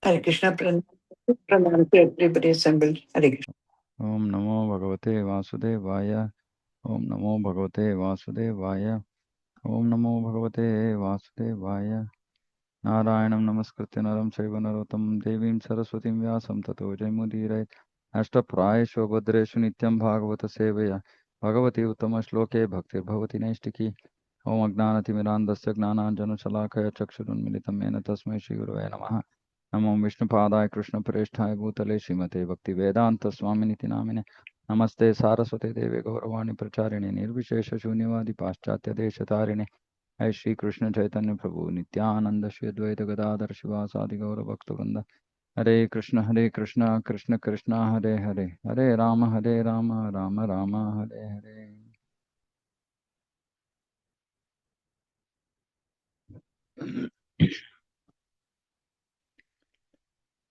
Hare Krishna, pranam to everybody assembled. Hare Krishna. Om Namo Bhagavate Vasudevaya. Om Namo Bhagavate Vasudevaya. Om Namo Bhagavate Vasudevaya. Narayanam Namaskritya Naram Chaiva Narottam Devim Saraswatim Vyasam Tato Jaimudirayat. Ashtaprayeshu Bhadreshu Nityam Bhagavata Sevaya. Bhagavati Uttama Shloke Bhaktir Bhavati Naistiki. Om Agnanatimirandasya Gnananjana Shalakaya Chakshurunmilitam Mena Tasmai Shri Gurave Namaha. नमो विष्णुपादाय कृष्णप्रेष्ठाय भूतले श्रीमते भक्तिवेदान्तस्वामिनिति नामिने नमस्ते सारस्वते देवे गौरवाणी प्रचारिणे निर्विशेषशून्यवादि पाश्चात्यदेशतारिणे हे श्रीकृष्ण चैतन्य प्रभु नित्यानंद श्री अद्वैत गदाधर शिवासादि गौरभक्तवृंद हरे Krishna Krishna Krishna Hare Hare Hare Ram Ram Ram Hare Hare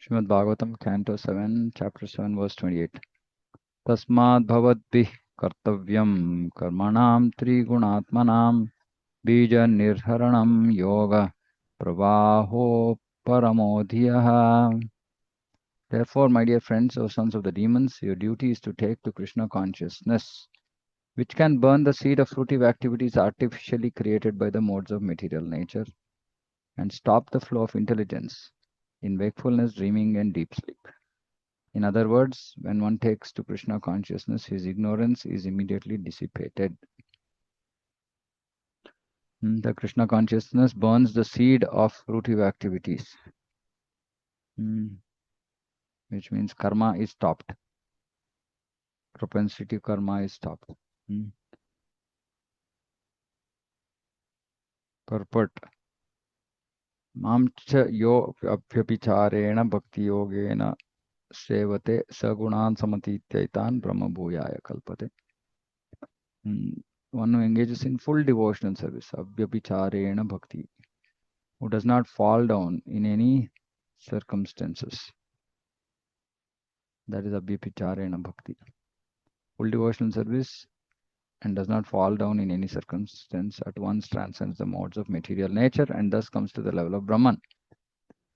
Srimad Bhagavatam, Canto 7, Chapter 7, Verse 28. Tasmad bhavadbih kartavyam karmanam triguణatmanam bija nirharanam yoga pravaho paramodhyaha. Therefore, my dear friends, O sons of the demons, your duty is to take to Krishna consciousness, which can burn the seed of fruitive activities artificially created by the modes of material nature, and stop the flow of intelligence in wakefulness, dreaming, and deep sleep. In other words, when one takes to Krishna consciousness, his ignorance is immediately dissipated. The Krishna consciousness burns the seed of fruitive activities, which means karma is stopped. Propensity karma is stopped. Purport. Mamcha yo apyapicharena bhakti yogena sevate sagunan samatityaitan brahma bhuyaya kalpate. One who engages in full devotional service, abhyapicharena bhakti, who does not fall down in any circumstances. That is abhyapicharena bhakti. Full devotional service and does not fall down in any circumstance, at once transcends the modes of material nature and thus comes to the level of Brahman.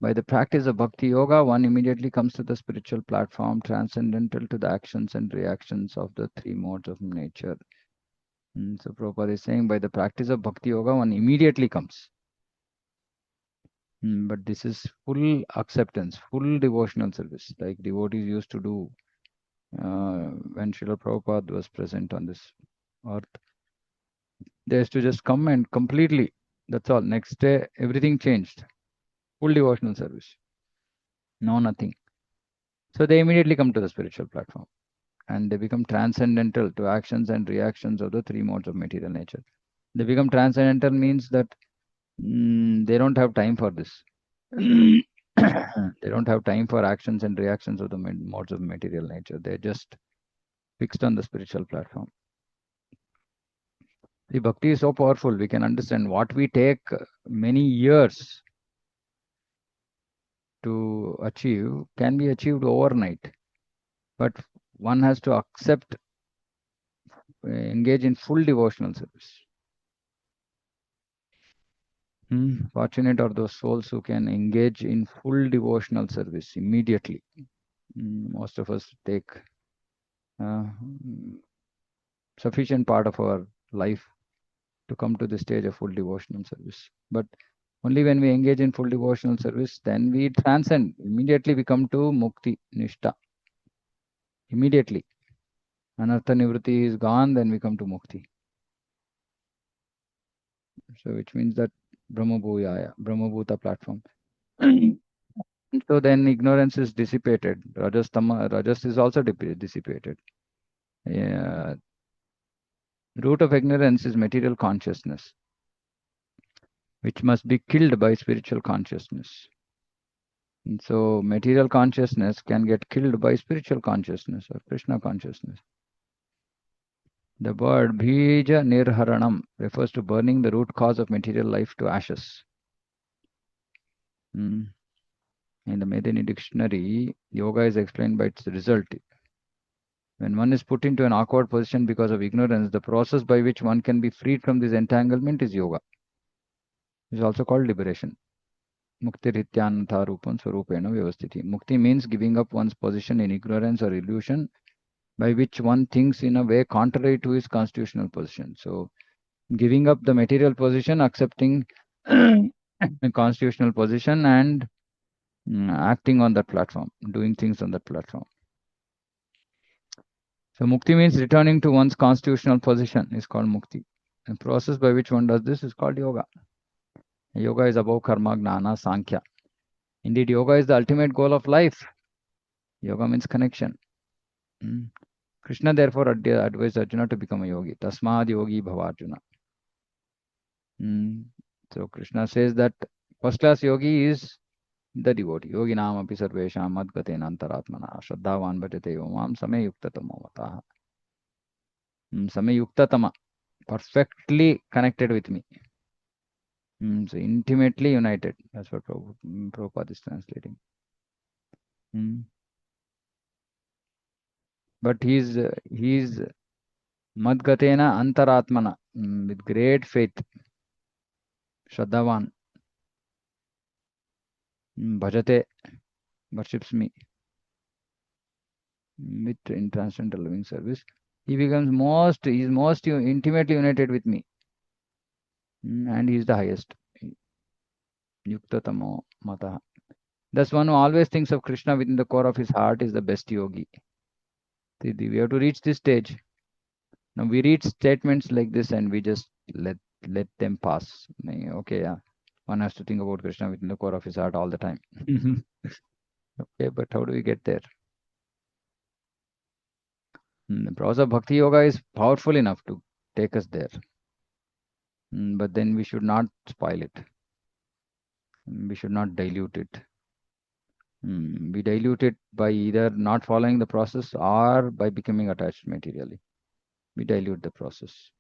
By the practice of Bhakti Yoga, one immediately comes to the spiritual platform transcendental to the actions and reactions of the three modes of nature. So Prabhupada is saying by the practice of Bhakti Yoga, one immediately comes. But this is full acceptance, full devotional service, like devotees used to do when Srila Prabhupada was present on this earth. They used to just come and completely, that's all. Next day, everything changed. Full devotional service. No, nothing. So they immediately come to the spiritual platform and they become transcendental to actions and reactions of the three modes of material nature. They become transcendental means that they don't have time for this. They don't have time for actions and reactions of the modes of material nature. They're just fixed on the spiritual platform. The bhakti is so powerful. We can understand what we take many years to achieve can be achieved overnight. But one has to accept, engage in full devotional service. Fortunate are those souls who can engage in full devotional service immediately. Most of us take sufficient part of our life to come to the stage of full devotional service. But only when we engage in full devotional service, then we transcend. Immediately we come to mukti, nishta. Immediately. Anartha nivritti is gone, then we come to mukti. So which means that Brahma Bhuyaya, Brahma Bhuta platform. So then ignorance is dissipated. Rajas is also dissipated. Root of ignorance is material consciousness, which must be killed by spiritual consciousness. And so material consciousness can get killed by spiritual consciousness or Krishna consciousness. The word Bija Nirharanam refers to burning the root cause of material life to ashes. In the Medini dictionary, yoga is explained by its result. When one is put into an awkward position because of ignorance, the process by which one can be freed from this entanglement is yoga. It is also called liberation. Mukti rupam swarupena vyavastiti. Mukti means giving up one's position in ignorance or illusion by which one thinks in a way contrary to his constitutional position. So, giving up the material position, accepting a constitutional position, and acting on that platform, doing things on that platform. So, mukti means returning to one's constitutional position is called mukti. The process by which one does this is called yoga. Yoga is above karma, gnana, sankhya. Indeed, yoga is the ultimate goal of life. Yoga means connection. Mm. Krishna therefore advised Arjuna to become a yogi. Tasmad yogi bhava Arjuna. Mm. So Krishna says that first class yogi is the devotee. Yogi nam api sarvesham madgatena antaratmana shraddhavan bhajate yomam same yuktatamo mataha. Same yuktatama. Perfectly connected with me. So intimately united. That's what Prabhupada is translating. But he's madgatena antaratmana, with great faith. Shraddhavan, bhajate, worships me with in transcendental loving service. He becomes he's most intimately united with me, and he's the highest. Yuktatamo mataha. Thus, one who always thinks of Krishna within the core of his heart is the best yogi. We have to reach this stage. Now we read statements like this and we just let them pass. Okay, yeah. One has to think about Krishna within the core of his heart all the time. Okay, but how do we get there? The process of Bhakti Yoga is powerful enough to take us there. But then we should not spoil it. We should not dilute it. We dilute it by either not following the process or by becoming attached materially. We dilute the process.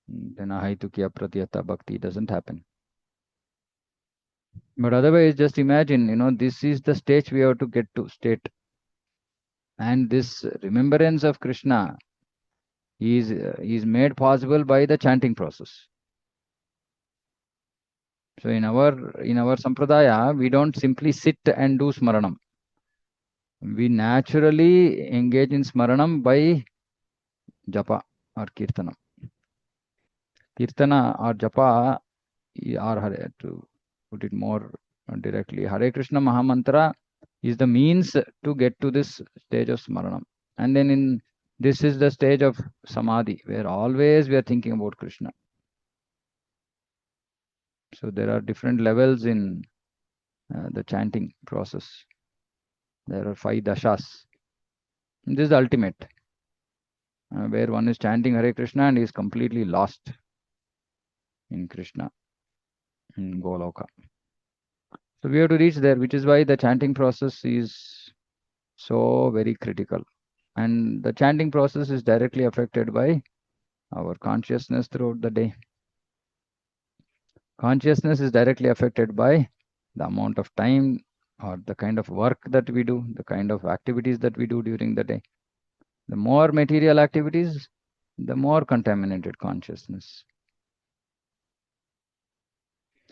Then ahaitukya pratyata bhakti doesn't happen. But otherwise, just imagine, this is the stage we have to get to, state. And this remembrance of Krishna is made possible by the chanting process. So in our sampradaya, we don't simply sit and do smaranam. We naturally engage in smaranam by japa or kirtana. Kirtana or japa, or Hare, to put it more directly, Hare Krishna Mahamantra is the means to get to this stage of smaranam. And then this is the stage of samadhi, where always we are thinking about Krishna. So there are different levels in the chanting process. There are 5 dashas. And this is the ultimate, where one is chanting Hare Krishna and is completely lost in Krishna, in Goloka. So we have to reach there, which is why the chanting process is so very critical. And the chanting process is directly affected by our consciousness throughout the day. Consciousness is directly affected by the amount of time or the kind of work that we do, the kind of activities that we do during the day. The more material activities, the more contaminated consciousness.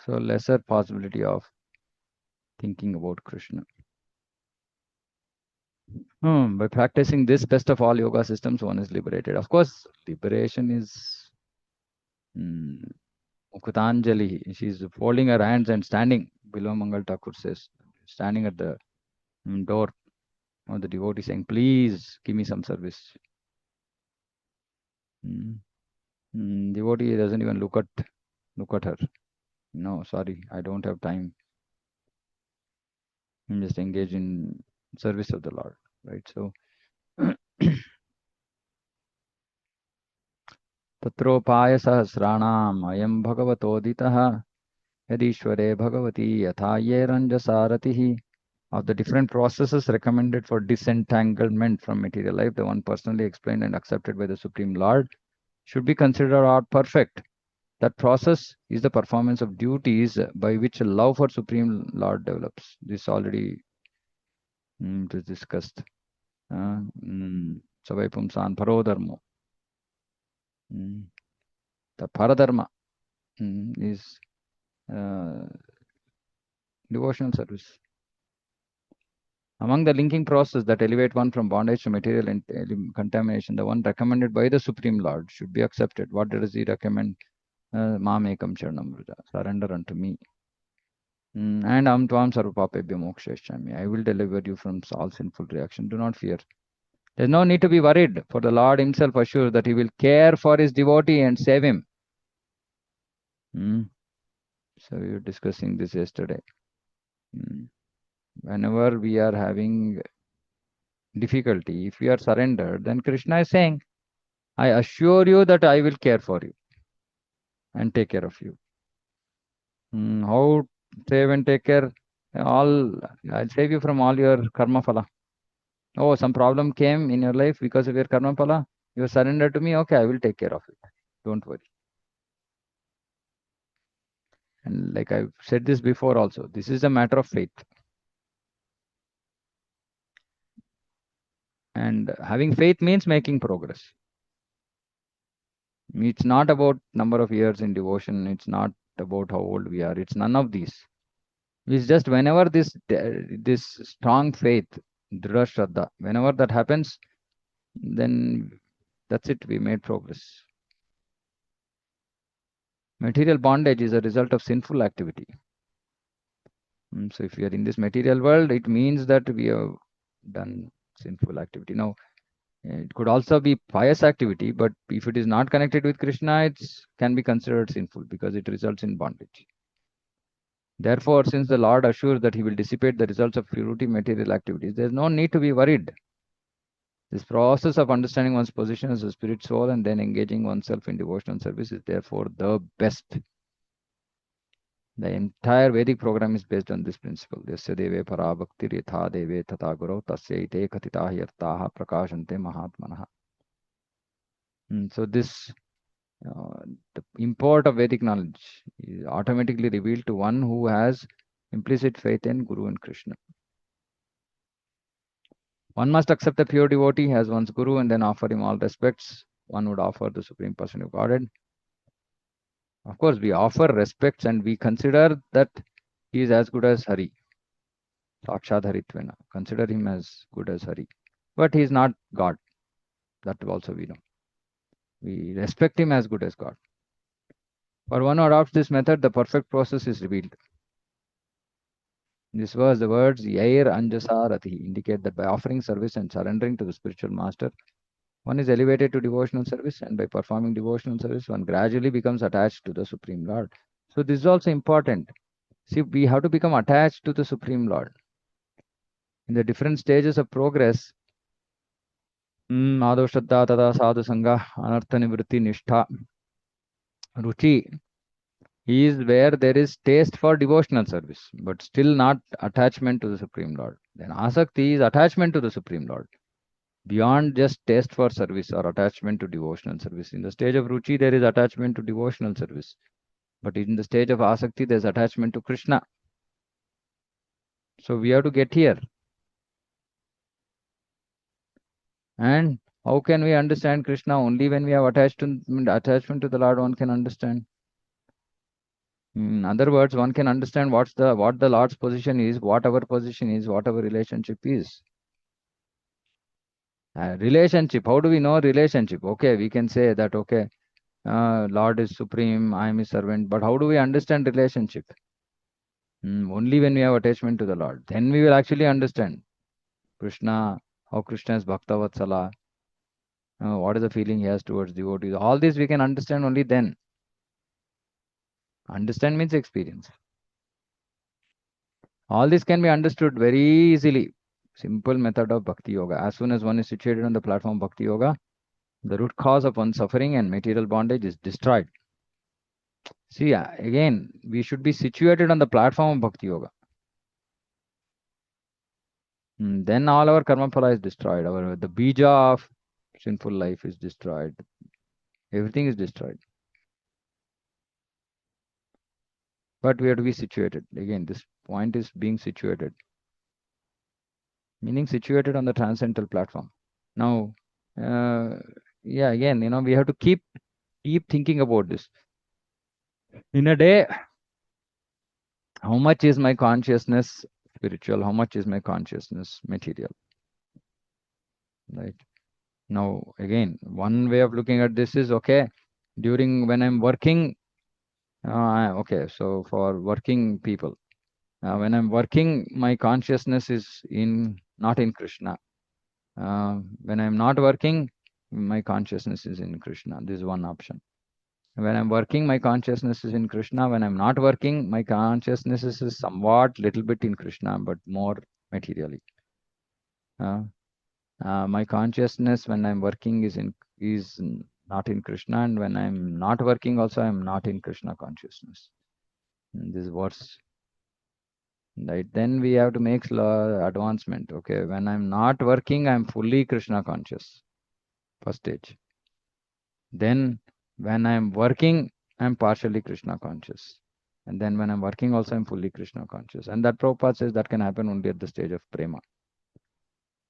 So lesser possibility of thinking about Krishna. By practicing this best of all yoga systems, one is liberated. Of course, liberation is Mukutanjali. She's folding her hands and standing. Below Mangal Thakur says, standing at the door of the devotee saying, please give me some service. Devotee doesn't even look at her. No, sorry, I don't have time. I'm just engaged in service of the Lord, right? So तत्रोपाय सहस्राणाम अयम भगवतोदितः यदीश्वरे भगवती यथा ये रंजसारथिः. Of the different processes recommended for disentanglement from material life, the one personally explained and accepted by the Supreme Lord should be considered art perfect. That process is the performance of duties by which love for Supreme Lord develops. This already is discussed. Savai Pumsan Parodharmo. The Paradharma is devotional service. Among the linking process that elevate one from bondage to material and contamination, the one recommended by the Supreme Lord should be accepted. What does he recommend? Mam ekam charanam vraja, surrender unto me. And am tvam sarvapapebhyo mokshayashyami. I will deliver you from all sinful reaction. Do not fear. There's no need to be worried, for the Lord himself assures that he will care for his devotee and save him. So we were discussing this yesterday. Whenever we are having difficulty, if we are surrendered, then Krishna is saying, I assure you that I will care for you and take care of you. How save and take care? I'll save you from all your karma phala. Oh, some problem came in your life because of your karma phala. You surrender to me. Okay, I will take care of it. Don't worry. And like I've said this before also, this is a matter of faith. And having faith means making progress. It's not about number of years in devotion. It's not about how old we are. It's none of these. It's just whenever this strong faith, Dhrida Shraddha, whenever that happens, then that's it. We made progress. Material bondage is a result of sinful activity. So if we are in this material world, it means that we have done sinful activity. Now, it could also be pious activity, but if it is not connected with Krishna, it can be considered sinful because it results in bondage. Therefore, since the Lord assures that he will dissipate the results of fruity material activities, there is no need to be worried. This process of understanding one's position as a spirit soul and then engaging oneself in devotional service is therefore the best. The entire Vedic program is based on this principle. Yasya deve para bhakti yatha deve tata guru tasya ite katitaha yartaha prakashante mahatmanaha. So this, the import of Vedic knowledge is automatically revealed to one who has implicit faith in Guru and Krishna. One must accept the pure devotee as one's Guru and then offer him all respects one would offer the Supreme Person of Godhead. Of course, we offer respects and we consider that he is as good as Hari. Sakshat Haritvena. Consider him as good as Hari. But he is not God. That also we know. We respect him as good as God. For one who adopts this method, the perfect process is revealed. In this verse, the words Yair Anjasa Rati indicate that by offering service and surrendering to the spiritual master, one is elevated to devotional service, and by performing devotional service, one gradually becomes attached to the Supreme Lord. So this is also important. See, we have to become attached to the Supreme Lord. In the different stages of progress, Madhav Shraddha Tada Sadhu Sangha, Anartha Nivritti Nishtha, Ruchi is where there is taste for devotional service, but still not attachment to the Supreme Lord. Then Asakti is attachment to the Supreme Lord, beyond just taste for service or attachment to devotional service. In the stage of Ruchi, there is attachment to devotional service. But in the stage of Asakti, there is attachment to Krishna. So we have to get here. And how can we understand Krishna? Only when we have attachment to the Lord, one can understand. In other words, one can understand what the Lord's position is, what our position is, what our relationship is. Relationship. How do we know relationship? Okay, we can say that, okay, Lord is supreme, I am his servant. But how do we understand relationship? Only when we have attachment to the Lord. Then we will actually understand Krishna, how Krishna is Bhakta Vatsala, what is the feeling he has towards devotees. All this we can understand only then. Understand means experience. All this can be understood very easily. Simple method of Bhakti Yoga. As soon as one is situated on the platform of Bhakti Yoga, the root cause of one's suffering and material bondage is destroyed. See, again, we should be situated on the platform of Bhakti Yoga. Then all our karma phala is destroyed. The bija of sinful life is destroyed. Everything is destroyed. But we have to be situated. Again, this point is being situated. Meaning situated on the transcendental platform. Now, yeah, again, we have to keep thinking about this. In a day, How much is my consciousness spiritual? How much is my consciousness material? Right. Now, again, one way of looking at this is okay, during when I'm working, okay, so for working people, when I'm working, my consciousness is in not in Krishna. When I'm not working, my consciousness is in Krishna. This is one option. When I'm working, my consciousness is in Krishna. When I'm not working, my consciousness is somewhat little bit in Krishna, but more materially. Uh, my consciousness when I'm working is not in Krishna, and when I'm not working, also I'm not in Krishna consciousness. And this worse. Right? Then we have to make slow advancement. Okay, when I'm not working, I'm fully Krishna conscious. First stage. Then when I'm working, I'm partially Krishna conscious. And then when I'm working also, I'm fully Krishna conscious. And that Prabhupada says that can happen only at the stage of prema.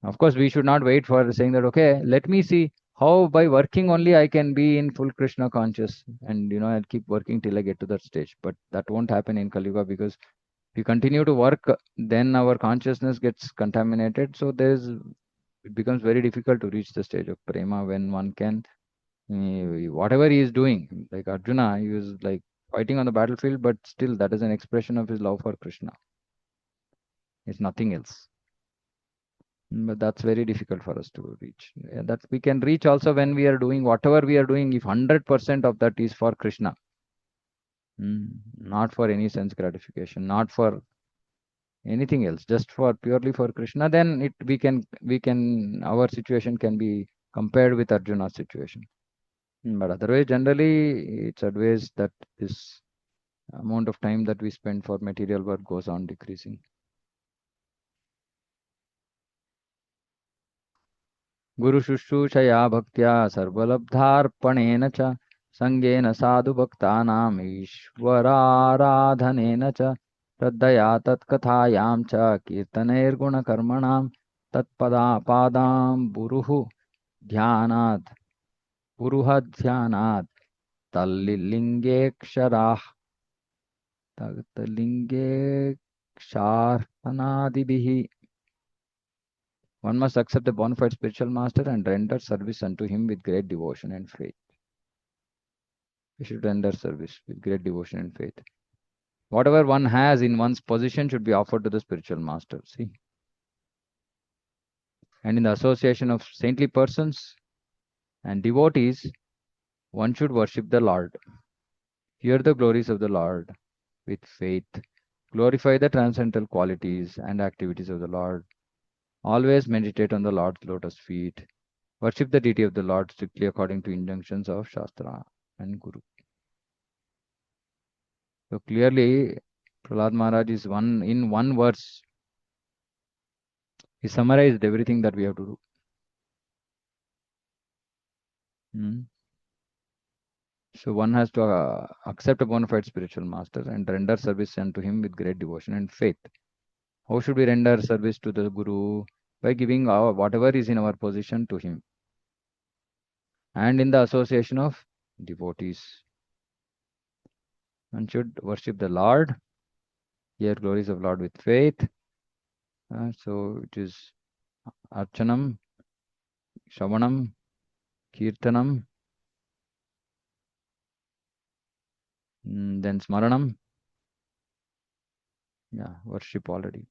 Of course, we should not wait for saying that, okay, let me see how by working only I can be in full Krishna conscious. And, I'll keep working till I get to that stage. But that won't happen in Kali Yuga, because if we continue to work, then our consciousness gets contaminated. So it becomes very difficult to reach the stage of prema when one can whatever he is doing, like Arjuna, he was like fighting on the battlefield, but still that is an expression of his love for Krishna. It's nothing else. But that's very difficult for us to reach. Yeah, that we can reach also when we are doing whatever we are doing, if 100% of that is for Krishna, not for any sense gratification, not for anything else, just for purely for Krishna, then we can our situation can be compared with Arjuna's situation. But otherwise, generally, it's advised that this amount of time that we spend for material work goes on decreasing. Guru Shushrushaya Bhaktya Sarvalabdharpanena cha Sangena Sadhu Bhaktanam Ishvararadhanena cha Shraddhaya Tatkathayam cha Kirtanair Guna Karmanam Tatpada Padam Buruhu Dhyanat Buruha Dhyanat Tallilingekshara Tallilingekshārtanadibihi. One must accept the bona fide spiritual master and render service unto him with great devotion and faith. We should render service with great devotion and faith. Whatever one has in one's possession should be offered to the spiritual master. See? And in the association of saintly persons and devotees, one should worship the Lord. Hear the glories of the Lord with faith. Glorify the transcendental qualities and activities of the Lord. Always meditate on the Lord's lotus feet. Worship the deity of the Lord strictly according to injunctions of Shastra and Guru. So clearly, Prahlad Maharaj is in one verse. He summarized everything that we have to do. So one has to accept a bona fide spiritual master and render service unto him with great devotion and faith. How should we render service to the Guru? By giving whatever is in our possession to him. And in the association of devotees. One should worship the Lord, hear glories of Lord with faith. So it is Archanam, Shravanam, Kirtanam, then Smaranam. Yeah, worship already.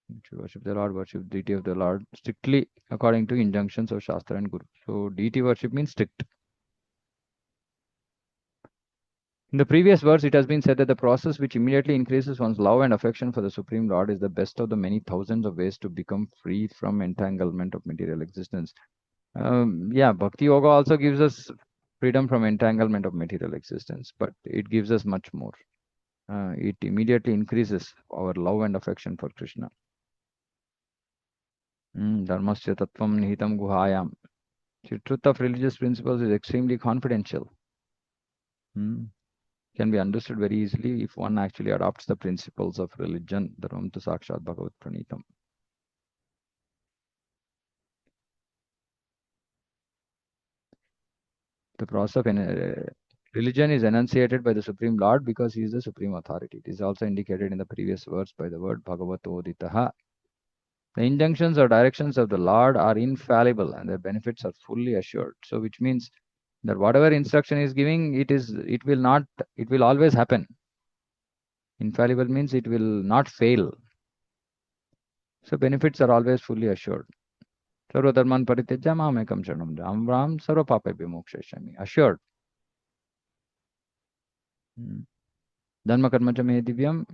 You should worship the Lord, worship the deity of the Lord strictly according to injunctions of Shastra and Guru. So deity worship means strict. In the previous verse, it has been said that the process which immediately increases one's love and affection for the Supreme Lord is the best of the many thousands of ways to become free from entanglement of material existence. Yeah, Bhakti Yoga also gives us freedom from entanglement of material existence, but it gives us much more. It immediately increases our love and affection for Krishna. Dharmasya tattvam nihitam guhayam. The truth of religious principles is extremely confidential. Can be understood very easily if one actually adopts the principles of religion. Dharmam tu sakshat bhagavat pranitam. The process of Religion is enunciated by the Supreme Lord because he is the supreme authority. It is also indicated in the previous verse by the word Bhagavatoditaha. The injunctions or directions of the Lord are infallible and their benefits are fully assured. So which means that whatever instruction is giving, it will always happen. Infallible means it will not fail. So benefits are always fully assured. Sarvadharman paritejya mamekam sharanam ram sarva papebhyo mokshayami. Assured. Dharma karma cha me divyam.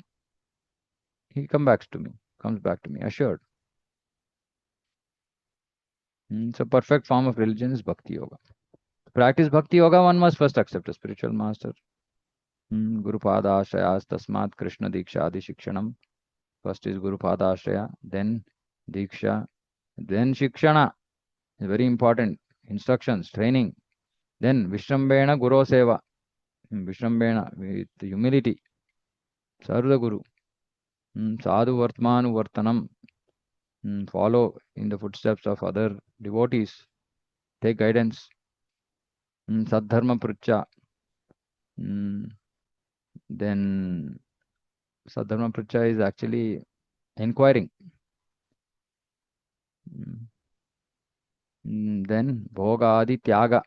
He comes back to me. Assured. So perfect form of religion is bhakti yoga. To practice bhakti yoga, one must first accept a spiritual master. Guru pada ashrayas tasmat Krishna diksha adi shikshanam. First is Guru pada ashraya, then diksha, then shikshana. It's very important. Instructions, training. Then vishrambena guru seva. Vishrambena with humility. Serve the Guru. Sadhu vartmanu vartanam. Follow in the footsteps of other devotees. Take guidance. Sadharma prucha. Then Sadharma prucha is actually inquiring. Then bhoga adi tyaga.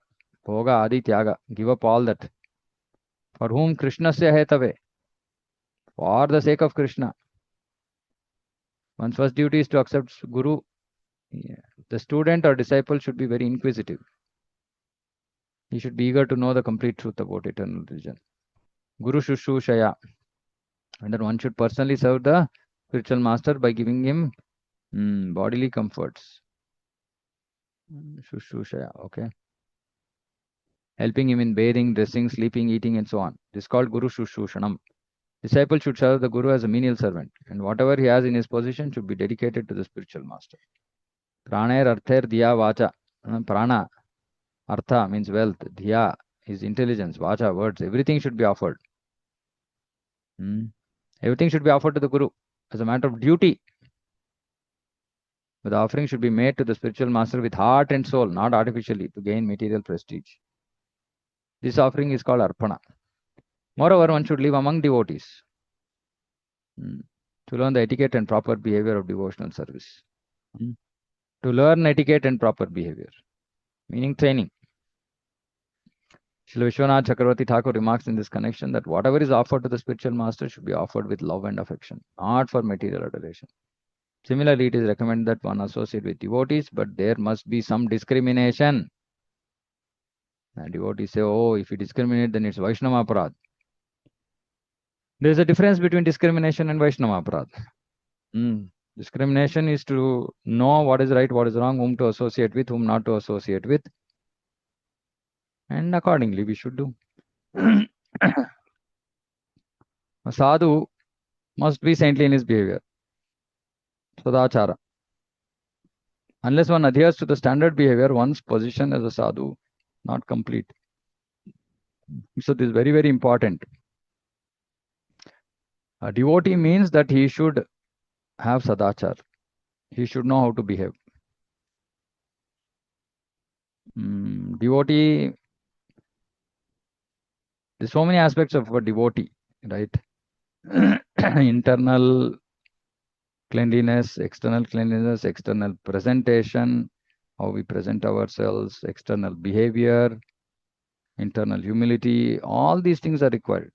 Bhoga adi tyaga. Give up all that. For whom Krishna se hetave. For the sake of Krishna. One's first duty is to accept Guru. Yeah. The student or disciple should be very inquisitive. He should be eager to know the complete truth about eternal religion. Guru Shushushaya. And then one should personally serve the spiritual master by giving him bodily comforts. Shushushaya, okay. Helping him in bathing, dressing, sleeping, eating, and so on. This is called Guru Shushushanam. Disciple should serve the Guru as a menial servant, and whatever he has in his possession should be dedicated to the spiritual master. Pranair Arthair Diya Vacha. Prana, Artha means wealth, Diya is intelligence, Vacha, words, everything should be offered. Everything should be offered to the Guru as a matter of duty. But the offering should be made to the spiritual master with heart and soul, not artificially to gain material prestige. This offering is called Arpana. Moreover, one should live among devotees to learn the etiquette and proper behavior of devotional service. To learn etiquette and proper behavior, meaning training. Srila Vishwanath Chakravarti Thakur remarks in this connection that whatever is offered to the spiritual master should be offered with love and affection, not for material adoration. Similarly, it is recommended that one associate with devotees, but there must be some discrimination. And devotees say, oh, if you discriminate, then it's Vaishnava Aparad. There is a difference between discrimination and Vaishnava Aparad. Discrimination is to know what is right, what is wrong, whom to associate with, whom not to associate with. And accordingly, we should do. A sadhu must be saintly in his behavior. Sadachara. Unless one adheres to the standard behavior, one's position as a sadhu not complete. So this is very, very important. A devotee means that he should have sadachar. He should know how to behave. Devotee, there's so many aspects of a devotee, right? Internal cleanliness, external presentation, how we present ourselves, external behavior, internal humility, all these things are required.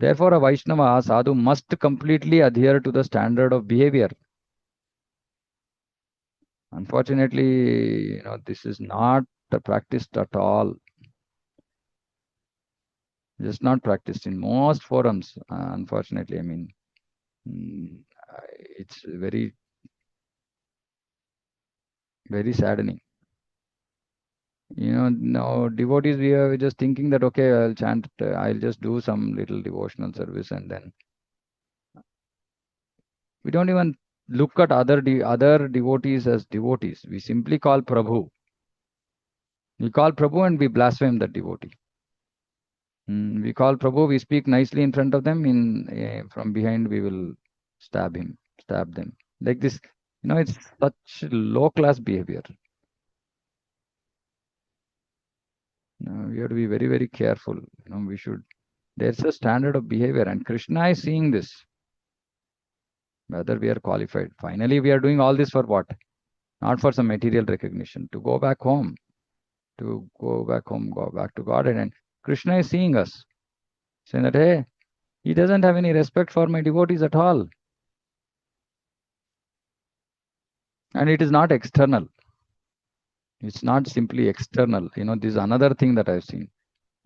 Therefore, a Vaishnava, a sadhu, must completely adhere to the standard of behavior. Unfortunately, this is not practiced at all. Just not practiced in most forums. Unfortunately, I mean, it's very, very saddening. Now devotees, we are just thinking that, okay, I'll chant, I'll just do some little devotional service, and then we don't even look at other devotees as devotees. We simply call Prabhu. We call Prabhu and we blaspheme that devotee. We call Prabhu, we speak nicely in front of them, from behind we will stab them. Like this, it's such low class behavior. We have to be very, very careful. We should. There's a standard of behavior, and Krishna is seeing this, whether we are qualified. Finally, we are doing all this for what? Not for some material recognition, to go back home, go back to God. And Krishna is seeing us, saying that, hey, he doesn't have any respect for my devotees at all. And it is not external. It's not simply external. This is another thing that I've seen.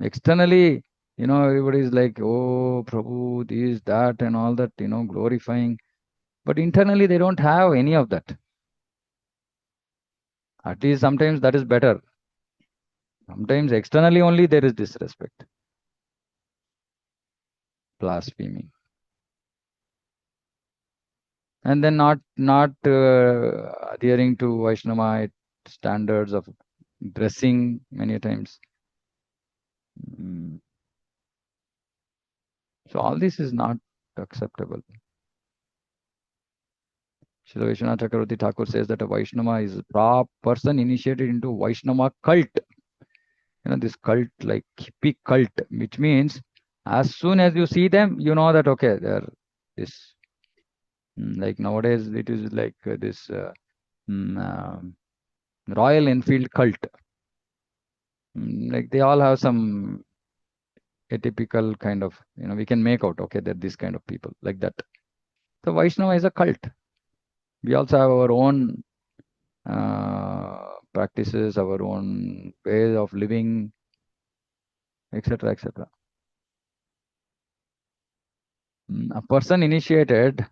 Externally, everybody is like, oh, Prabhu, this, that, and all that, glorifying. But internally, they don't have any of that. At least sometimes that is better. Sometimes externally only there is disrespect, blaspheming, and then not adhering to Vaishnava standards of dressing many times. Mm. So all this is not acceptable. Srila Vishwanath Chakravarti Thakur says that a Vaishnava is a person initiated into Vaishnava cult. This cult, like hippie cult, which means as soon as you see them, you know that, okay, they're this. Like nowadays, it is like this mm, Royal Enfield cult. Like they all have some atypical kind of, we can make out, okay, they're this kind of people, like that. So Vaishnava is a cult. We also have our own practices, our own ways of living, etc., etc. A person initiated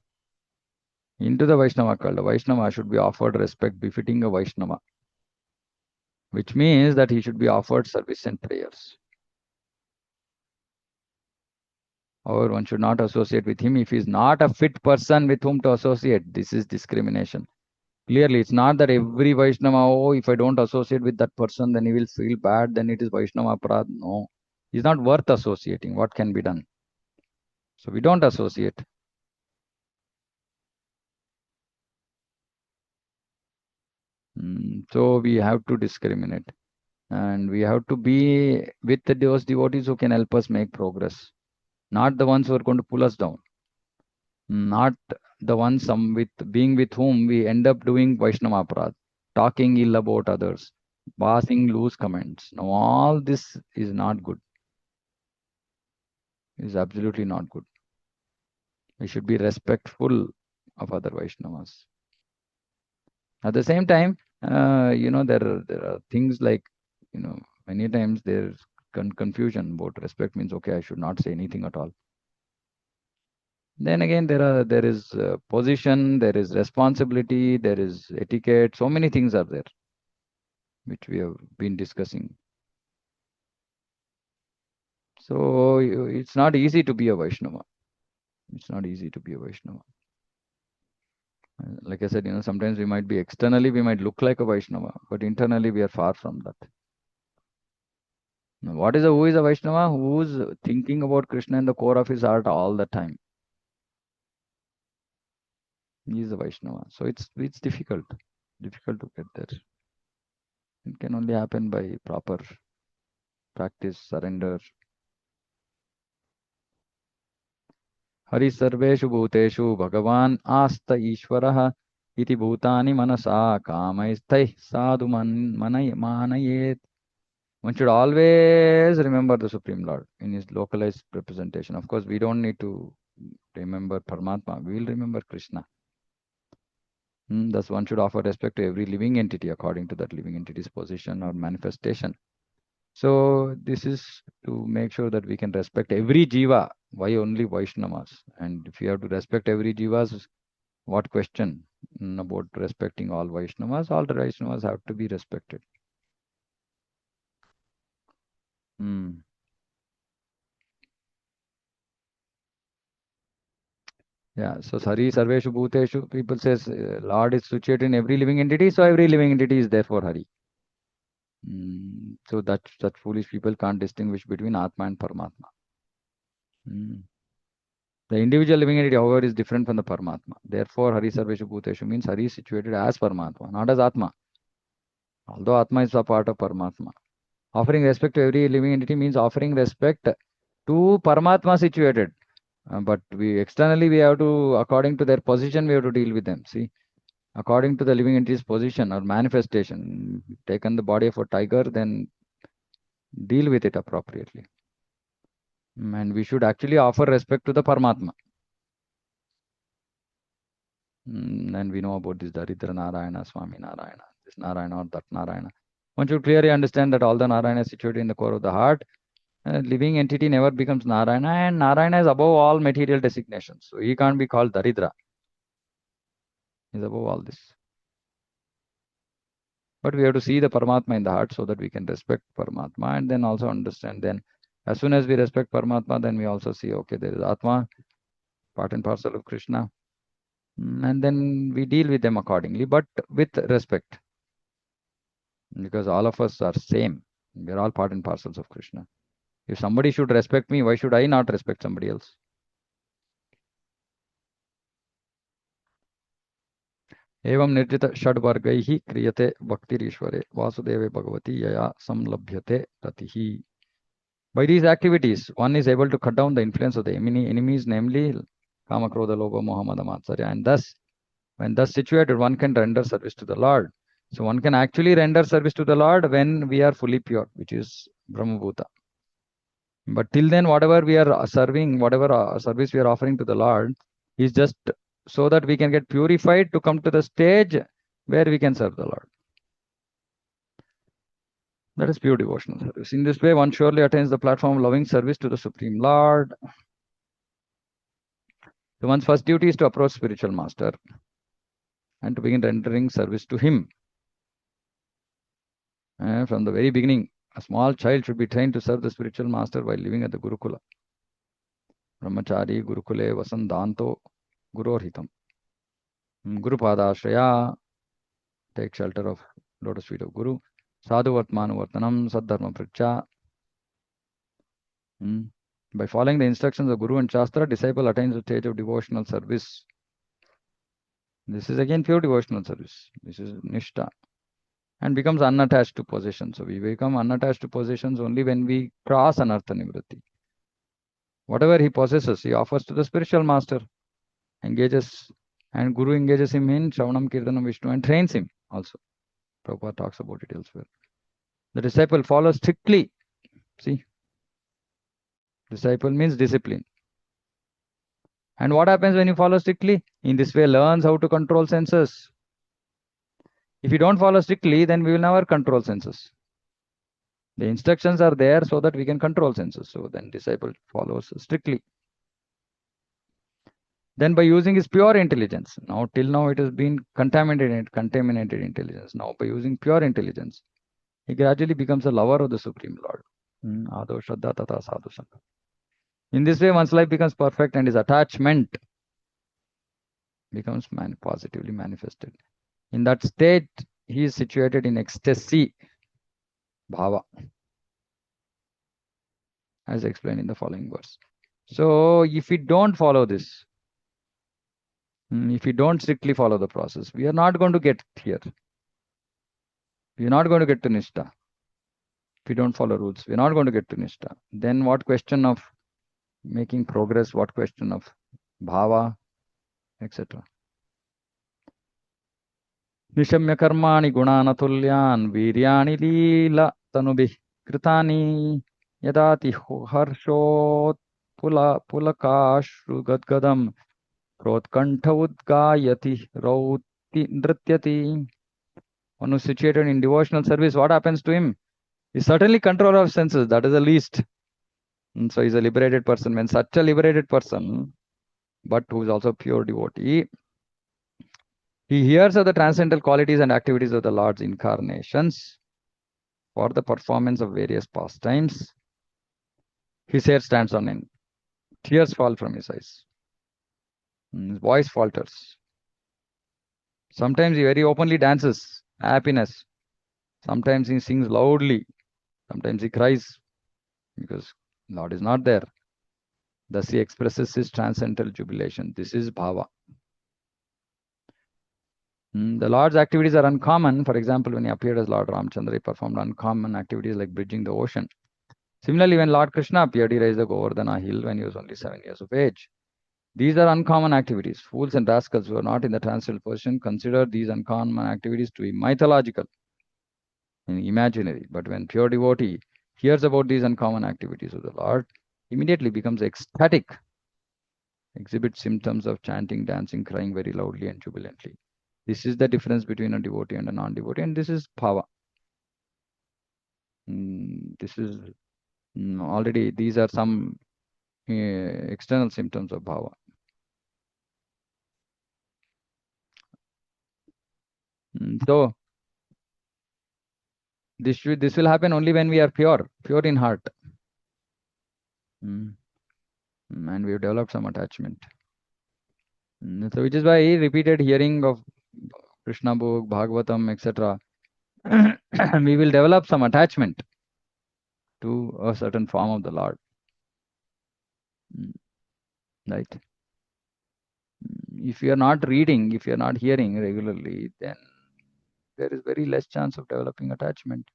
into the Vaishnava cult, a Vaishnava should be offered respect befitting a Vaishnava, which means that he should be offered service and prayers. However, one should not associate with him if he is not a fit person with whom to associate. This is discrimination. Clearly, it's not that every Vaishnava, oh, if I don't associate with that person, then he will feel bad, then it is Vaishnava aparad. No, he's not worth associating. What can be done? So we don't associate. So we have to discriminate. And we have to be with those devotees who can help us make progress, not the ones who are going to pull us down, not the ones with being with whom we end up doing Vaishnava aparad, talking ill about others, passing loose comments. Now, all this is not good. Is absolutely not good. We should be respectful of other Vaishnavas. At the same time, there are things like, many times there's confusion about respect means, okay, I should not say anything at all. Then again, there is position, there is responsibility, there is etiquette. So many things are there, which we have been discussing. So it's not easy to be a Vaishnava. It's not easy to be a Vaishnava. Like I said, sometimes we might be externally, we might look like a Vaishnava, but internally we are far from that. Now, who is a Vaishnava? Who's thinking about Krishna in the core of his heart all the time? He is a Vaishnava. So it's difficult to get there. It can only happen by proper practice, surrender. Hari sarveshu bhuteshu bhagavan asta ishvaraha iti bhutani manasa kamaisthai sadhu manayet. One should always remember the Supreme Lord in his localized representation. Of course, we don't need to remember Paramatma. We will remember Krishna. Thus, one should offer respect to every living entity according to that living entity's position or manifestation. So, this is to make sure that we can respect every jiva. Why only Vaishnavas? And if you have to respect every jivas, what question about respecting all Vaishnavas? All the Vaishnavas have to be respected. Yeah, so Hari Sarveshu Bhuteshu, people says Lord is situated in every living entity, so every living entity is therefore Hari. So that foolish people can't distinguish between Atma and Paramatma. The individual living entity, however, is different from the Paramatma. Therefore, Hari Sarveshu Bhuteshu means Hari is situated as Paramatma, not as Atma. Although Atma is a part of Paramatma. Offering respect to every living entity means offering respect to Paramatma situated. But we externally we have to, according to their position, we have to deal with them. See, according to the living entity's position or manifestation, taken the body of a tiger, then deal with it appropriately. And we should actually offer respect to the Paramatma. And we know about this Daridra Narayana, Swami Narayana, this Narayana or that Narayana. One should clearly understand that all the Narayana is situated in the core of the heart. Living entity never becomes Narayana, and Narayana is above all material designations. So he can't be called Daridra. He's above all this. But we have to see the Paramatma in the heart so that we can respect Paramatma and then also understand. Then, as soon as we respect Paramatma, then we also see, okay, there is Atma, part and parcel of Krishna. And then we deal with them accordingly, but with respect. Because all of us are same. We're all part and parcels of Krishna. If somebody should respect me, why should I not respect somebody else? एवं निर्जित षड्वर्गैः क्रियते भक्तिरीश्वरे वासुदेवे भगवती यया संलभ्यते रतिः. By these activities, one is able to cut down the influence of the enemies, namely Kama, Krodha, Lobha, Moha, Mada, Matsarya, and thus, when thus situated, one can render service to the Lord. So one can actually render service to the Lord when we are fully pure, which is Brahmabhuta. But till then, whatever we are serving, whatever service we are offering to the Lord, is just so that we can get purified to come to the stage where we can serve the Lord. That is pure devotional service. In this way, one surely attains the platform of loving service to the Supreme Lord. So one's first duty is to approach spiritual master and to begin rendering service to him. From the very beginning, a small child should be trained to serve the spiritual master while living at the Gurukula. Brahmachari Gurukule Vasandanto Gurorhitam. Guru Padashraya, take shelter of lotus feet of Guru. Sadhu Vartmanu Vartanam Saddharma Pricha. By following the instructions of Guru and Shastra, disciple attains the stage of devotional service. This is again pure devotional service. This is Nishta. And becomes unattached to possessions. So we become unattached to possessions only when we cross anartha nivritti. Whatever he possesses, he offers to the spiritual master, engages, and Guru engages him in Shravanam, Kirtanam, Vishnu, and trains him also. Prabhupada talks about it elsewhere. The disciple follows strictly. See, disciple means discipline. And what happens when you follow strictly? In this way, learns how to control senses. If you don't follow strictly, then we will never control senses. The instructions are there so that we can control senses. So then disciple follows strictly. Then by using his pure intelligence, now till now it has been contaminated intelligence. Now by using pure intelligence, he gradually becomes a lover of the Supreme Lord. Ado Shraddha Tata Sadhu Sangha. In this way, one's life becomes perfect and his attachment becomes positively manifested. In that state, he is situated in ecstasy, bhava, as explained in the following verse. So if we don't follow this, if we don't strictly follow the process, we are not going to get here. We are not going to get to Nishta. If we don't follow rules, we are not going to get to Nishta. Then what question of making progress, what question of bhava, etc. Nishamya karmani gunana tulyan viryani lila tanubhi kritani yadati harshot pulakashru gadgadam protkantha udgayati rauti nrityati. One who is situated in devotional service, what happens to him? He certainly control of senses, that is the least. And so he's a liberated person. When such a liberated person, but who is also pure devotee, he hears of the transcendental qualities and activities of the Lord's incarnations for the performance of various pastimes. His hair stands on end. Tears fall from his eyes. His voice falters. Sometimes he very openly dances, happiness. Sometimes he sings loudly. Sometimes he cries because Lord is not there. Thus he expresses his transcendental jubilation. This is bhava. The Lord's activities are uncommon. For example, when he appeared as Lord Ramchandra, he performed uncommon activities like bridging the ocean. Similarly, when Lord Krishna appeared, he raised the Govardhana hill when he was only 7 years of age. These are uncommon activities. Fools and rascals who are not in the transcendental position consider these uncommon activities to be mythological and imaginary. But when pure devotee hears about these uncommon activities of the Lord, immediately becomes ecstatic, exhibits symptoms of chanting, dancing, crying very loudly and jubilantly. This is the difference between a devotee and a non-devotee, and this is bhava. This is already, these are some external symptoms of bhava. So this will happen only when we are pure in heart. Mm, and we've developed some attachment. So which is why repeated hearing of Krishna book, Bhagavatam, etc. we will develop some attachment to a certain form of the Lord. Right? If you are not reading, if you are not hearing regularly, then there is very less chance of developing attachment.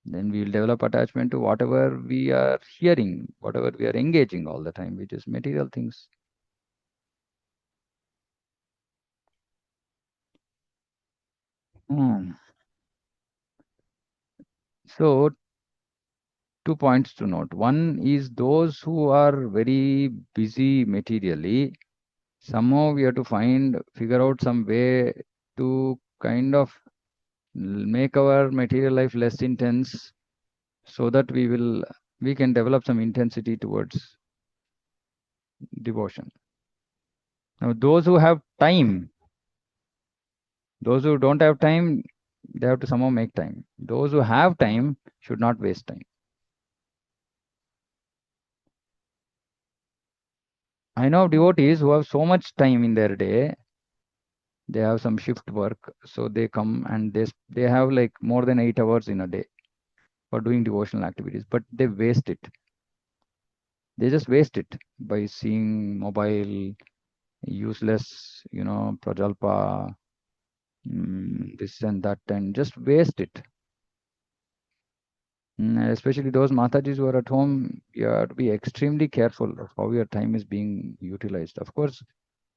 Then we will develop attachment to whatever we are hearing, whatever we are engaging all the time, which is material things. So, 2 points to note. One is those who are very busy materially, somehow we have to figure out some way to kind of make our material life less intense so that we can develop some intensity towards devotion. Now, those who have time, those who don't have time, they have to somehow make time. Those who have time should not waste time. I know devotees who have so much time in their day. They have some shift work, so they come and they have like more than 8 hours in a day for doing devotional activities, but they waste it. They just waste it by seeing mobile, useless, prajalpa, this and that, and just waste it. Especially those Matajis who are at home, you have to be extremely careful of how your time is being utilized. Of course,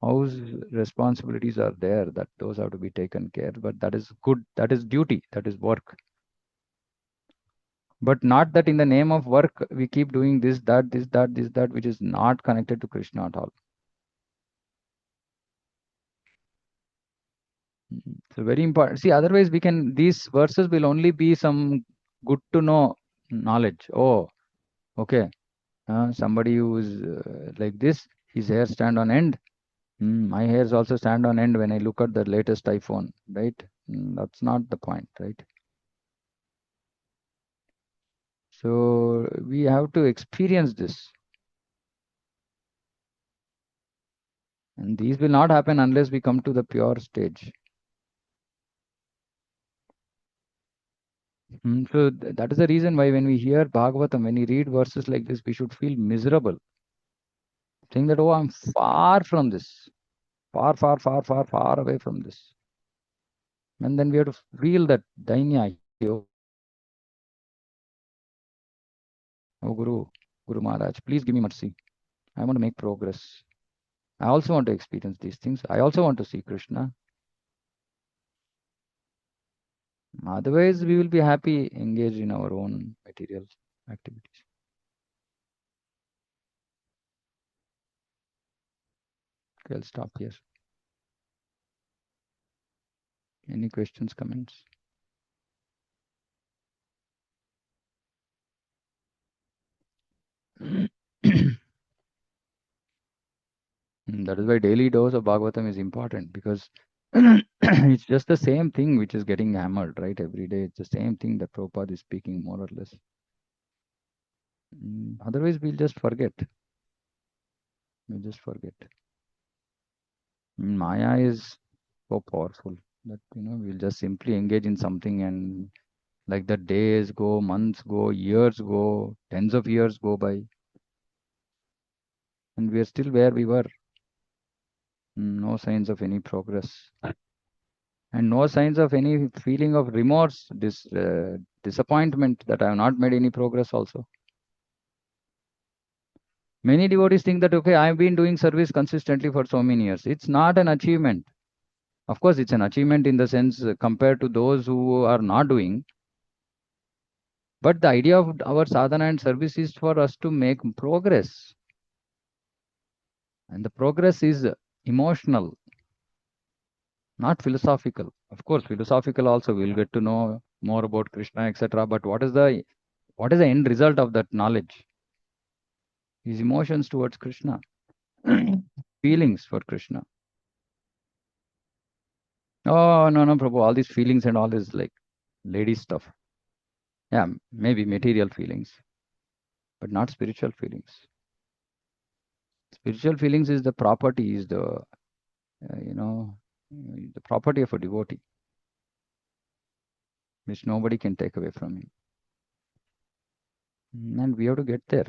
house responsibilities are there, that those have to be taken care, but that is good, that is duty, that is work. But not that in the name of work we keep doing this that which is not connected to Krishna at all. So very important. See, otherwise we can, these verses will only be some good to know knowledge. Oh, okay. Somebody who is like this, his hair stand on end. My hairs also stand on end when I look at the latest iPhone, right? That's not the point, right? So we have to experience this. And these will not happen unless we come to the pure stage. So that is the reason why when we hear Bhagavatam, when we read verses like this, we should feel miserable, saying that, oh, I'm far from this, far, far, far, far, far away from this. And then we have to feel that dainya, oh Guru, Guru Maharaj, please give me mercy. I want to make progress. I also want to experience these things. I also want to see Krishna. Otherwise, we will be happy engaged in our own material activities. Okay, I'll stop here. Any questions, comments? That is why daily dose of Bhagavatam is important, because it's just the same thing which is getting hammered, right? Every day, it's the same thing that Prabhupada is speaking, more or less. Otherwise, we'll just forget. We'll just forget. Maya is so powerful that, we'll just simply engage in something, and like the days go, months go, years go, tens of years go by, and we are still where we were. No signs of any progress. And no signs of any feeling of remorse, disappointment that I have not made any progress also. Many devotees think that, okay, I've been doing service consistently for so many years. It's not an achievement. Of course, it's an achievement in the sense compared to those who are not doing. But the idea of our sadhana and service is for us to make progress. And the progress is emotional, not philosophical. Of course, philosophical also we'll get to know more about Krishna, etc. But what is the end result of that knowledge? His emotions towards Krishna, feelings for Krishna. Oh no, no, Prabhu, all these feelings and all this like lady stuff. Yeah, maybe material feelings, but not spiritual feelings. Spiritual feelings is the property, is the property of a devotee, which nobody can take away from him. And we have to get there.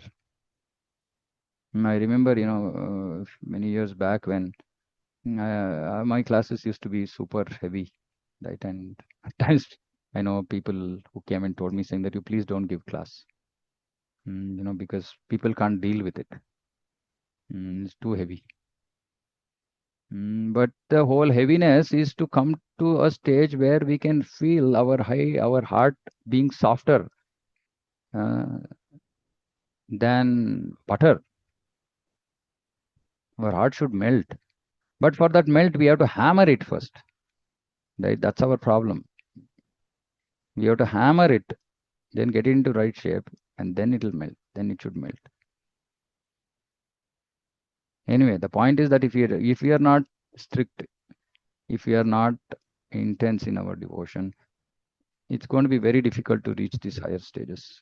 I remember, many years back when my classes used to be super heavy, right? And at times, I know people who came and told me saying that you please don't give class, because people can't deal with it. It's too heavy. But the whole heaviness is to come to a stage where we can feel our heart being softer uh, than butter. Our heart should melt. But for that melt, we have to hammer it first. Right? That's our problem. We have to hammer it, then get it into right shape, and then it will melt. Then it should melt. Anyway, the point is that if we are not strict, if we are not intense in our devotion, it's going to be very difficult to reach these higher stages.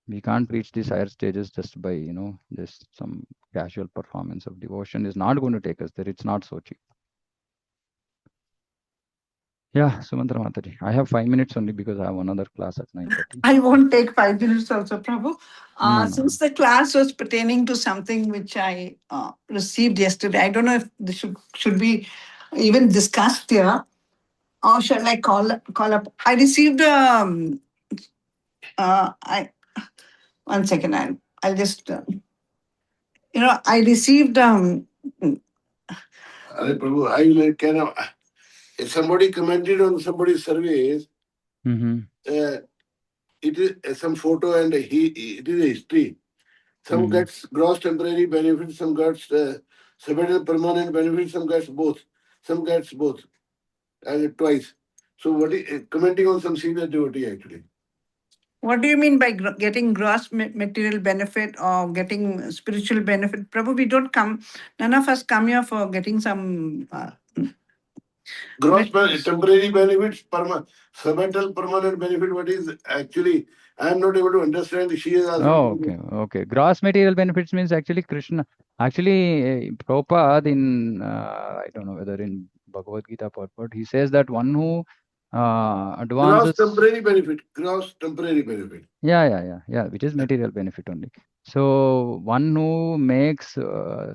We can't reach these higher stages just by, just some casual performance of devotion is not going to take us there. It's not so cheap. Yeah, Sumantra Mataji. I have 5 minutes only because I have another class at 9:30. I won't take 5 minutes also, Prabhu. No, no, no. Since the class was pertaining to something which I received yesterday, I don't know if this should be even discussed here, or shall I call up? I received I one second. I'll just I received Prabhu, I will if somebody commented on somebody's service, Mm-hmm. It is some photo and it is a history. Some Mm-hmm. gets gross temporary benefit, some gets substantial permanent benefit, some gets both. Some gets both twice. So what is commenting on some senior devotee actually? What do you mean by getting gross material benefit or getting spiritual benefit? Probably we don't come, none of us come here for getting some gross temporary benefits, substantial permanent benefit. What is actually, I am not able to understand. She is Oh, also. okay, okay. Gross material benefits means actually Krishna. Actually, Prabhupada in, I don't know whether in Bhagavad Gita purport, he says that one who Gross advances. temporary benefit. Gross temporary benefit. Yeah, which is material benefit only. So one who makes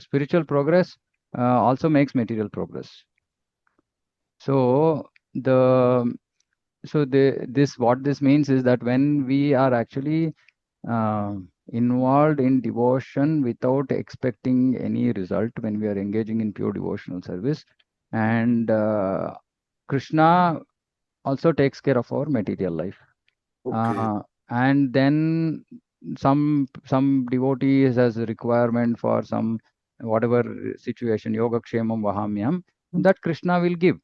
spiritual progress also makes material progress. So this what this means is that when we are actually involved in devotion without expecting any result, when we are engaging in pure devotional service, and Krishna also takes care of our material life. Okay. And then some devotees has a requirement for some whatever situation, yoga kshemam vahamyam, that Krishna will give.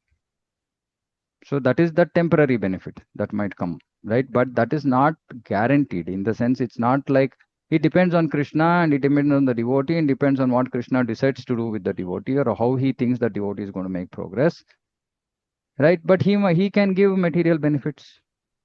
So that is the temporary benefit that might come, right? But that is not guaranteed in the sense it's not like it depends on Krishna and it depends on the devotee and depends on what Krishna decides to do with the devotee or how he thinks the devotee is going to make progress, right? But he can give material benefits.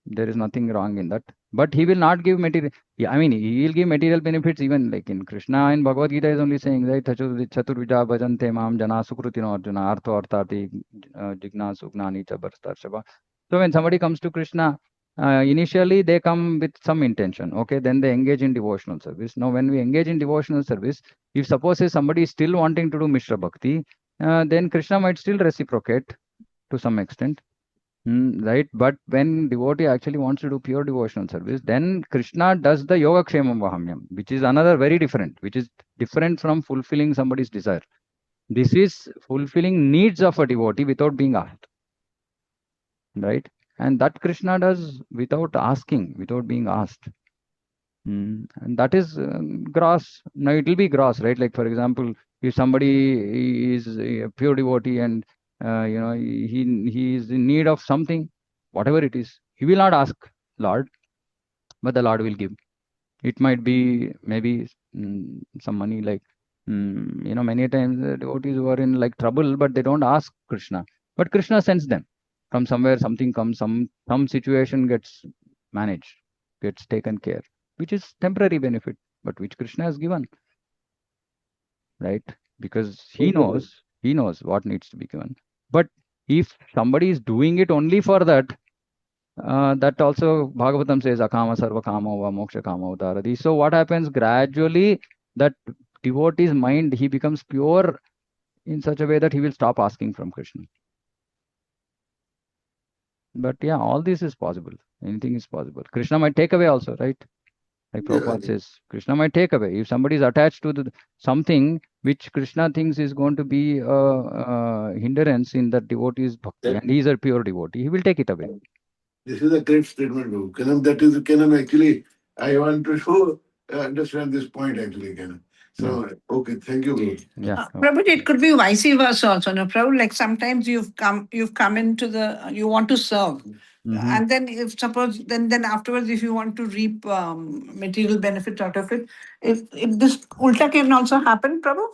There is nothing wrong in that. But he will not give material. Yeah, I mean, he will give material benefits even like in Krishna and Bhagavad Gita is only saying, right? Chaturvija bhajante mam jana sukrutino arjuna artho arthati jignasu gnani cha bhartarshava. So when somebody comes to Krishna, initially they come with some intention. Okay, then they engage in devotional service. Now, when we engage in devotional service, if suppose if somebody is still wanting to do Mishra Bhakti, then Krishna might still reciprocate to some extent. Right, but when devotee actually wants to do pure devotional service, then Krishna does the yoga kshemam vahamyam, which is another very different, which is different from fulfilling somebody's desire. This is fulfilling needs of a devotee without being asked, right? And that Krishna does without asking, without being asked. And that is gross. Now it will be gross, right? Like for example, if somebody is a pure devotee and he is in need of something, whatever it is, he will not ask Lord, but the Lord will give. It might be maybe some money, like many times the devotees who are in like trouble, but they don't ask Krishna, but Krishna sends them from somewhere. Something comes, some situation gets managed, gets taken care, which is temporary benefit, but which Krishna has given, right? Because Okay. he knows what needs to be given. But if somebody is doing it only for that, that also Bhagavatam says akama sarva kama va moksha kama udarati. So what happens gradually, that devotee's mind, he becomes pure in such a way that he will stop asking from Krishna. But yeah, all this is possible. Anything is possible. Krishna might take away also, right? Like Yeah. Prabhupada says, Krishna might take away. If somebody is attached to something which Krishna thinks is going to be a hindrance in that devotee's bhakti, That and he is a pure devotee, he will take it away. this is a great statement, Babu. Kanam, that is Kanam actually. I want to show, understand this point actually, Kanam. Yeah, So okay, thank you, Babu. yeah. Prabhu, it could be vice versa also, no, Prabhu. Like sometimes you've come into you want to serve, Mm-hmm. and then if suppose then afterwards if you want to reap material benefit out of it, if this ulta can also happen, Prabhu.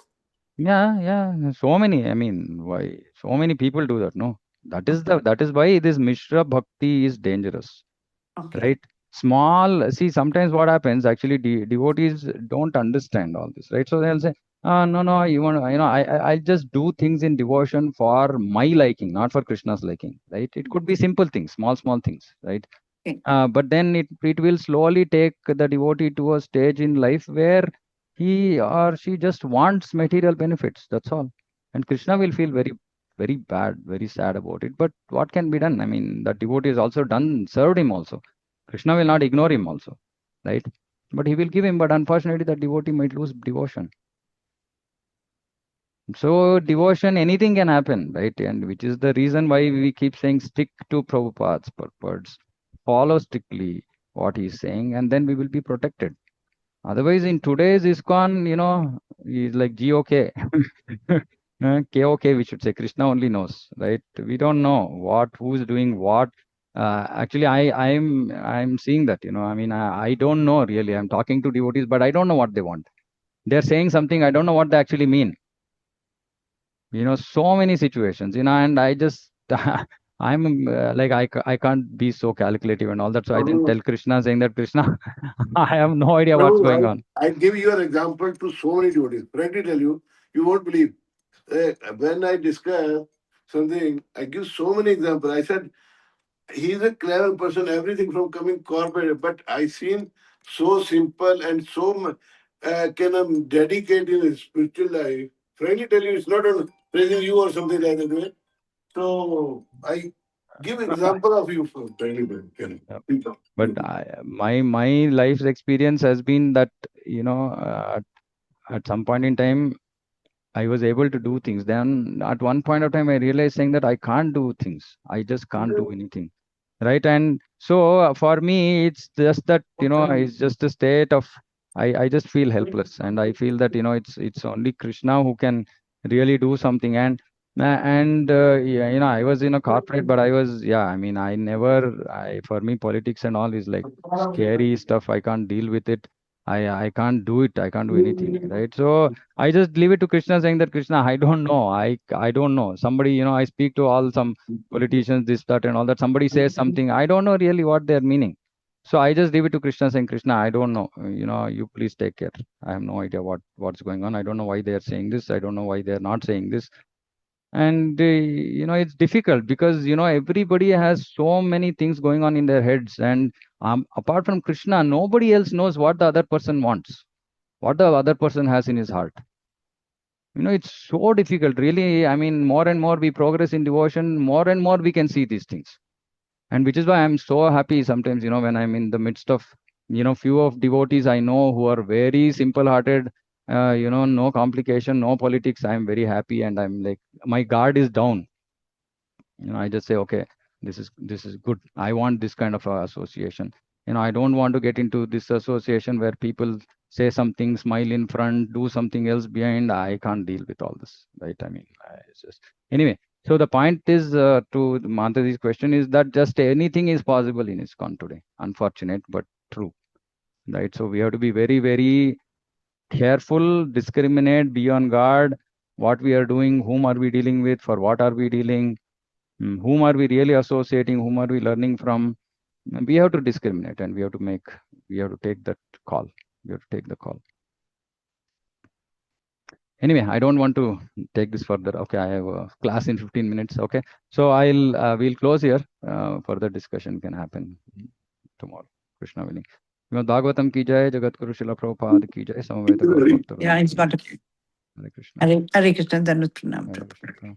Yeah, yeah. So many. I mean, why? So many people do that. No, that is why this Mishra Bhakti is dangerous, Okay. right? Small. See, sometimes what happens actually, devotees don't understand all this, right? So they'll say, no, no, you want, I'll just do things in devotion for my liking, not for Krishna's liking, right? It could be simple things, small things, right? Okay. But then it will slowly take the devotee to a stage in life where he or she just wants material benefits. That's all. And Krishna will feel very, very bad, very sad about it. But what can be done? I mean, the devotee has also done, served him also. Krishna will not ignore him also, right? But he will give him. But unfortunately, the devotee might lose devotion. So devotion, anything can happen, right? And which is the reason why we keep saying stick to Prabhupada's purports, follow strictly what he's saying, and then we will be protected. Otherwise, in today's ISKCON, is like GOK, KOK, we should say. Krishna only knows, right? We don't know who's doing what. Actually, I'm seeing that, I mean, I don't know really. I'm talking to devotees, but I don't know what they want. They're saying something, I don't know what they actually mean. So many situations, and I just I'm like I can't be so calculative and all that, so I didn't Prabhu, tell Krishna, saying that Krishna, I have no idea what's going Prabhu, on. I give you an example to so many devotees. Frankly tell you, you won't believe. When I discuss something, I give so many examples. I said he's a clever person, everything from coming corporate, but I seen so simple and so can dedicate in his spiritual life. Frankly tell you, it's not on praising you or something like that. Way. So I give example of you for frankly, can Yeah. people. But my life's experience has been that, at some point in time I was able to do things. Then at one point of time I realized, saying that I can't do things. I just can't do anything. Right. And so for me, it's just that, it's just a state of, I just feel helpless, and I feel that, it's only Krishna who can really do something. And yeah, I was in a corporate, but I was, yeah, I mean, I never, for me, politics and all is like scary stuff. I can't deal with it. I can't do it. I can't do anything, right? So I just leave it to Krishna, saying that Krishna, I don't know. I don't know. Somebody, I speak to all some politicians, this, that, and all that. Somebody says something, I don't know really what they're meaning. So I just leave it to Krishna, saying, Krishna, I don't know. You please take care. I have no idea what's going on. I don't know why they are saying this. I don't know why they are not saying this. And it's difficult because everybody has so many things going on in their heads, and apart from Krishna, nobody else knows what the other person wants, what the other person has in his heart. It's so difficult, really. I mean, more and more we progress in devotion, more and more we can see these things. And which is why I'm so happy sometimes, when I'm in the midst of, few of devotees I know who are very simple hearted, no complication, no politics. I'm very happy, and I'm like, my guard is down. I just say, okay, this is good. I want this kind of association. I don't want to get into this association where people say something, smile in front, do something else behind. I can't deal with all this, right? I mean, it's just anyway. So the point is, to Mataji's question, is that just anything is possible in ISKCON today. Unfortunate, but true, right? So we have to be very, very careful, discriminate, be on guard. What we are doing, whom are we dealing with, for what are we dealing, whom are we really associating, whom are we learning from. We have to discriminate, and we have to take that call. We have to take the call. Anyway, I don't want to take this further. Okay, I have a class in 15 minutes. Okay, so we'll close here. Further discussion can happen tomorrow, Krishna willing. Bhagavatam ki jai, Jagat Guru Srila Prabhupada ki jai, Samaveta Gaur Bhakta Yeah, it's got Vrinda. a Hare Krishna. Hare Krishna, Dandavat Pranam. Hare Krishna.